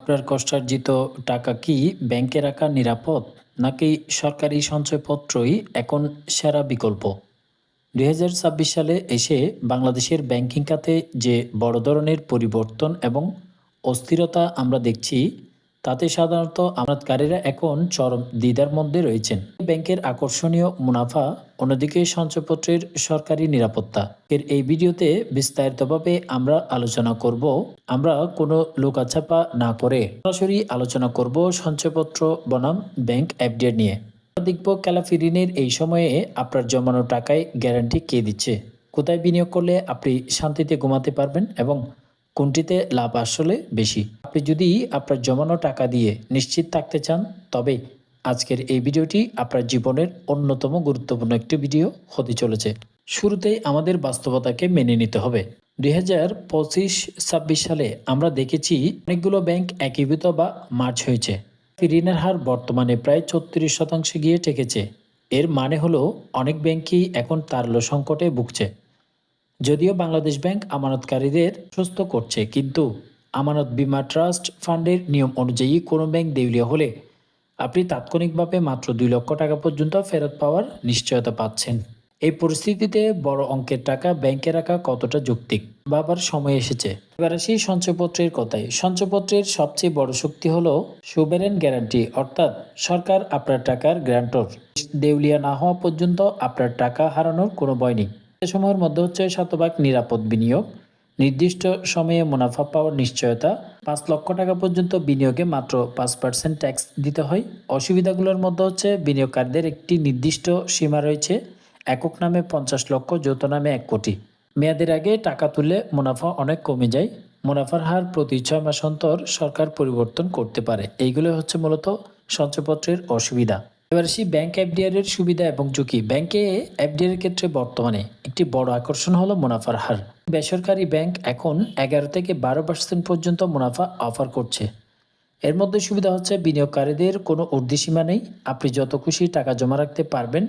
আপনার কষ্টার্জিত টাকা কি ব্যাংকে রাখা নিরাপদ, নাকি সরকারি সঞ্চয়পত্রই এখন সেরা বিকল্প? ২০২৬ সালে এসে বাংলাদেশের ব্যাংকিং খাতে যে বড় ধরনের পরিবর্তন এবং অস্থিরতা আমরা দেখছি, তাতে সাধারণত আমানতকারীরা এখন চরম দ্বিধার মধ্যে রয়েছেন। ব্যাংকের আকর্ষণীয় মুনাফা, অন্যদিকে সঞ্চয়পত্রের সরকারি নিরাপত্তা। এই ভিডিওতে বিস্তারিতভাবে আমরা আলোচনা করব। আমরা কোনো লুকাছাপা না করে সরাসরি আলোচনা করব সঞ্চয়পত্র বনাম ব্যাংক এফডিআর নিয়ে। দেখব ক্যালাফি-ঋণের এই সময়ে আপনার জমানো টাকায় গ্যারান্টি কে দিচ্ছে, কোথায় বিনিয়োগ করলে আপনি শান্তিতে ঘুমাতে পারবেন এবং কোনটিতে লাভ আসলে বেশি। আপনি যদি আপনার জমানো টাকা দিয়ে নিশ্চিত থাকতে চান, তবে আজকের এই ভিডিওটি আপনার জীবনের অন্যতম গুরুত্বপূর্ণ একটি ভিডিও হতে চলেছে। শুরুতেই আমাদের বাস্তবতাকে মেনে নিতে হবে। 2025-26 সালে আমরা দেখেছি অনেকগুলো ব্যাংক একীভূত বা মার্জ হয়েছে। ঋণের হার বর্তমানে প্রায় 34% গিয়ে ঠেকেছে। এর মানে হলো অনেক ব্যাংকই এখন তারল্য সংকটে ভুগছে। যদিও বাংলাদেশ ব্যাংক আমানতকারীদের সুস্থ করছে, কিন্তু আমানত বীমা ট্রাস্ট ফান্ডের নিয়ম অনুযায়ী কোনো ব্যাংক দেউলিয়া হলে আপনি তাৎক্ষণিকভাবে মাত্র 2 লক্ষ টাকা পর্যন্ত ফেরত পাওয়ার নিশ্চয়তা পাচ্ছেন। এই পরিস্থিতিতে বড় অঙ্কের টাকা ব্যাংকে রাখা কতটা যৌক্তিক ভাবার সময় এসেছে। এবার আসি সঞ্চয়পত্রের কথায়। সঞ্চয়পত্রের সবচেয়ে বড় শক্তি হলো সুবেরেন গ্যারান্টি, অর্থাৎ সরকার আপনার টাকার গ্যারান্টর। দেউলিয়া না হওয়া পর্যন্ত আপনার টাকা হারানোর কোনো ভয় নেই। এ সময়ের মধ্যে হচ্ছে শতভাগ নিরাপদ বিনিয়োগ, নির্দিষ্ট সময়ে মুনাফা পাওয়ার নিশ্চয়তা, 5 লক্ষ টাকা পর্যন্ত বিনিয়োগে মাত্র 5% ট্যাক্স দিতে হয়। অসুবিধাগুলোর মধ্যে হচ্ছে বিনিয়োগকারীদের একটি নির্দিষ্ট সীমা রয়েছে, একক নামে 50 লক্ষ, যৌথ নামে 1 কোটি। মেয়াদের আগে টাকা তুললে মুনাফা অনেক কমে যায়। মুনাফার হার প্রতি 6 মাস অন্তর সরকার পরিবর্তন করতে পারে। এইগুলো হচ্ছে মূলত সঞ্চয়পত্রের অসুবিধা। এবার আসি ব্যাংক এফডিআর এর সুবিধা এবং ঝুঁকি। ব্যাংকে এফডিআর এর ক্ষেত্রে বর্তমানে একটি বড় আকর্ষণ হলো মুনাফার হার। বেসরকারি ব্যাংক এখন 11 থেকে 12% পর্যন্ত মুনাফা অফার করছে। এর মধ্যে সুবিধা হচ্ছে বিনিয়োগকারীদের কোনো ঊর্ধ্বসীমা নেই, আপনি যত খুশি টাকা জমা রাখতে পারবেন।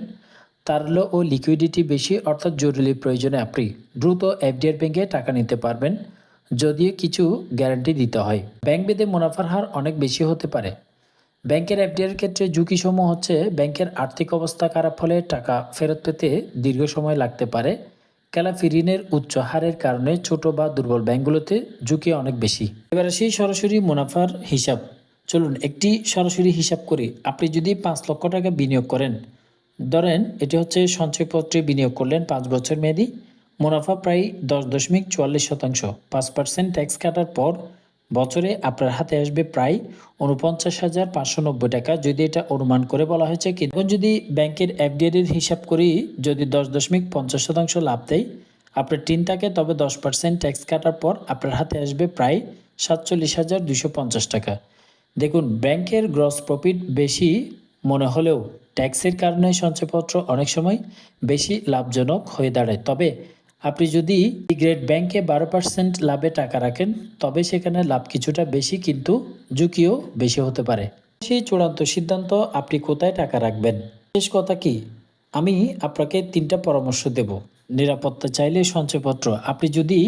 তারল্য ও লিকুইডিটি বেশি, অর্থাৎ জরুরি প্রয়োজনে আপনি দ্রুত এফডিআর ব্যাংকে টাকা নিতে পারবেন, যদিও কিছু গ্যারান্টি দিতে হয়। ব্যাংক ভেদে মুনাফার হার অনেক বেশি হতে পারে। ব্যাংকের এফডিআর ক্ষেত্রে ঝুঁকিসমূহ হচ্ছে ব্যাংকের আর্থিক অবস্থা খারাপ হলে টাকা ফেরত পেতে দীর্ঘ সময় লাগতে পারে। খেলাপি ঋণের উচ্চ হারের কারণে ছোট বা দুর্বল ব্যাংকগুলোতে ঝুঁকি অনেক বেশি। এবার আসি সরাসরি মুনাফার হিসাব। চলুন একটি সরাসরি হিসাব করি। আপনি যদি 5 লক্ষ টাকা বিনিয়োগ করেন, ধরেন এটি হচ্ছে সঞ্চয়পত্রে বিনিয়োগ করলেন 5 বছর মেয়াদি, মুনাফা প্রায় 10.44%। 5% ট্যাক্স কাটার পর বছরে আপনার হাতে আসবে প্রায় 49,590 টাকা, যদি এটা অনুমান করে বলা হয়েছে। কিন্তু যদি ব্যাংকের এফডিআর এর হিসাব করি, যদি 10.50% লাভ দেয়, আপনার টিন থাকে, তবে 10% ট্যাক্স কাটার পর আপনার হাতে আসবে প্রায় 47,250 টাকা। দেখুন, ব্যাংকের গ্রস প্রফিট বেশি মনে হলেও ট্যাক্সের কারণে সঞ্চয়পত্র অনেক সময় বেশি লাভজনক হয়ে দাঁড়ায়। তবে আপনি যদি গ্রেড ব্যাংকে 12% লাভে টাকা রাখেন, তবে সেখানে লাভ কিছুটা বেশি, কিন্তু ঝুঁকিও বেশি হতে পারে। সেই চূড়ান্ত সিদ্ধান্ত আপনি কোথায় টাকা রাখবেন। শেষ কথা কি, আমি আপনাকে 3টা পরামর্শ দেব। নিরাপত্তা চাইলে সঞ্চয়পত্র। আপনি যদি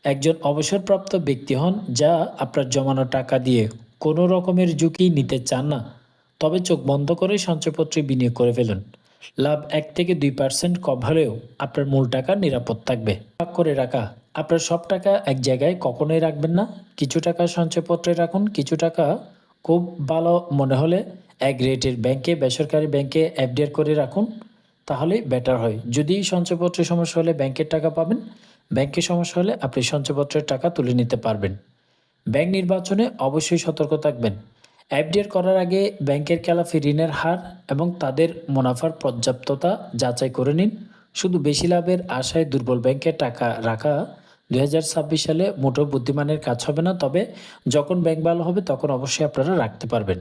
একজন অবসরপ্রাপ্ত ব্যক্তি হন, যা আপনার জমানো টাকা দিয়ে কোনো রকমের ঝুঁকি নিতে চান না, তবে চোখ বন্ধ করে সঞ্চয়পত্রে বিনিয়োগ করে ফেলুন। লাভ 1 থেকে 2% কম হলেও আপনার মূল টাকা নিরাপদ থাকবে। ভাগ করে রাখা। আপনার সব টাকা এক জায়গায় কখনোই রাখবেন না। কিছু টাকা সঞ্চয়পত্রে রাখুন, কিছু টাকা খুব ভালো মনে হলে এক রেটের ব্যাংকে, বেসরকারি ব্যাংকে এফডিআর করে রাখুন, তাহলে বেটার হয়। যদি সঞ্চয়পত্রের সমস্যা হলে ব্যাংকের টাকা পাবেন, ব্যাংকের সমস্যা হলে আপনি সঞ্চয়পত্রের টাকা তুলে নিতে পারবেন। ব্যাংক নির্বাচনে অবশ্যই সতর্ক থাকবেন। এফডিআর করার আগে ব্যাংকের খেলাপি ঋণের হার এবং তাদের মুনাফার পর্যাপ্ততা যাচাই করে নিন। শুধু বেশি লাভের আশায় দুর্বল ব্যাংকে টাকা রাখা 2026 সালে মোটেও বুদ্ধিমানের কাজ হবে না। তবে যখন ব্যাংক ভালো হবে তখন অবশ্যই আপনারা রাখতে পারবেন।